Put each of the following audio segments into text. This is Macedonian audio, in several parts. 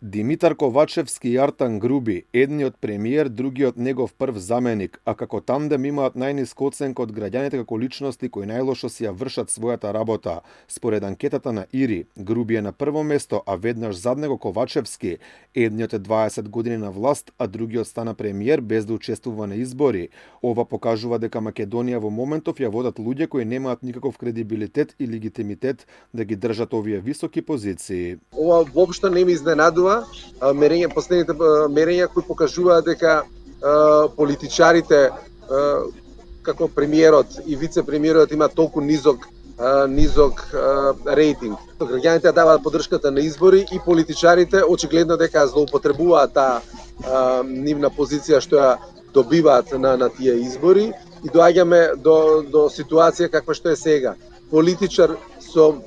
Димитар Ковачевски и Артан Груби, едниот премиер, другиот негов прв заменик, а како тандем имаат најниска оценка од граѓаните како личности кои најлошо си ја вршат својата работа. Според анкетата на ИРИ, Груби е на прво место, а веднаш зад него Ковачевски. Едниот е 20 години на власт, а другиот стана премиер без да учествува на избори. Ова покажува дека Македонија во моментов ја водат луѓе кои немаат никаков кредибилитет и легитимитет да ги држат овие високи позиции. Ова воопшто не ме изненадува. Последните мерења кои покажуваат дека политичарите како премиерот и вице-премиерот има толку низок рейтинг. Граѓаните даваат поддршката на избори и политичарите очигледно дека злоупотребуваат таа нивна позиција што ја добиваат на тие избори и доаѓаме до ситуација каква што е сега. Политичар со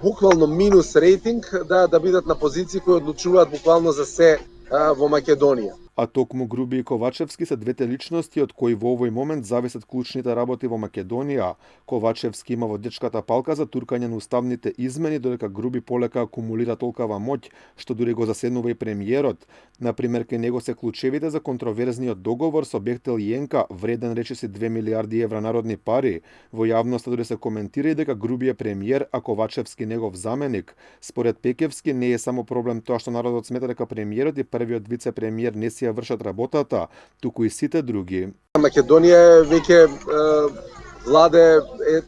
буквално минус рейтинг да бидат на позиции кои одлучуваат буквално за се во Македонија. А токму Груби и Ковачевски се двете личности од кои во овој момент зависат клучните работи во Македонија. Ковачевски има во дечката палка за туркање на уставните измени, додека Груби полека акумулира толкава моќ што дури го заседнува и премиерот. Например, кај него се клучевите за контроверзниот договор со Бехтел Јенка, вреден речиси 2 милиарди евра народни пари. Во јавноста дури се коментира и дека Груби е премиер, а Ковачевски негов заменик. Според Пекевски не е само проблем тоа што народот смета дека премиерот и првиот вице-премиер не си ја вршат работата, туку и сите други. Македонија веќе владе,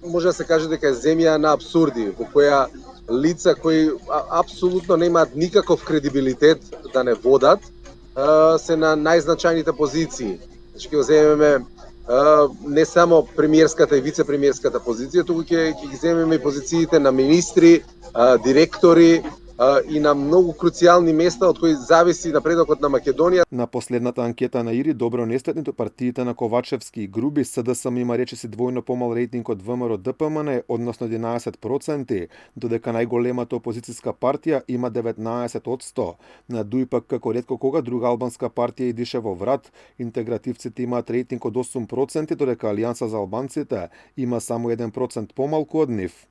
може да се каже дека е земја на абсурди, во која лица кои апсолутно немаат никаков кредибилитет да не водат, се на најзначајните позиции. Значи ќе земеме не само премиерската и вице-премиерската позиција, туку ќе ги земеме и позициите на министри, директори, и на многу круцијални места од кои зависи напредокот на Македонија. На последната анкета на ИРИ добро не стојат ниту партиите на Ковачевски и Груби. СДСМ има речиси двојно помал рейтинг од ВМРО ДПМН, односно 11%, додека најголемата опозицијска партија има 19%. На ДУИ-ПК како ретко кога друга албанска партија идише во врат. Интегративците имаат рейтинг од 8%, додека Алијанса за албанците има само 1% помалку од нив.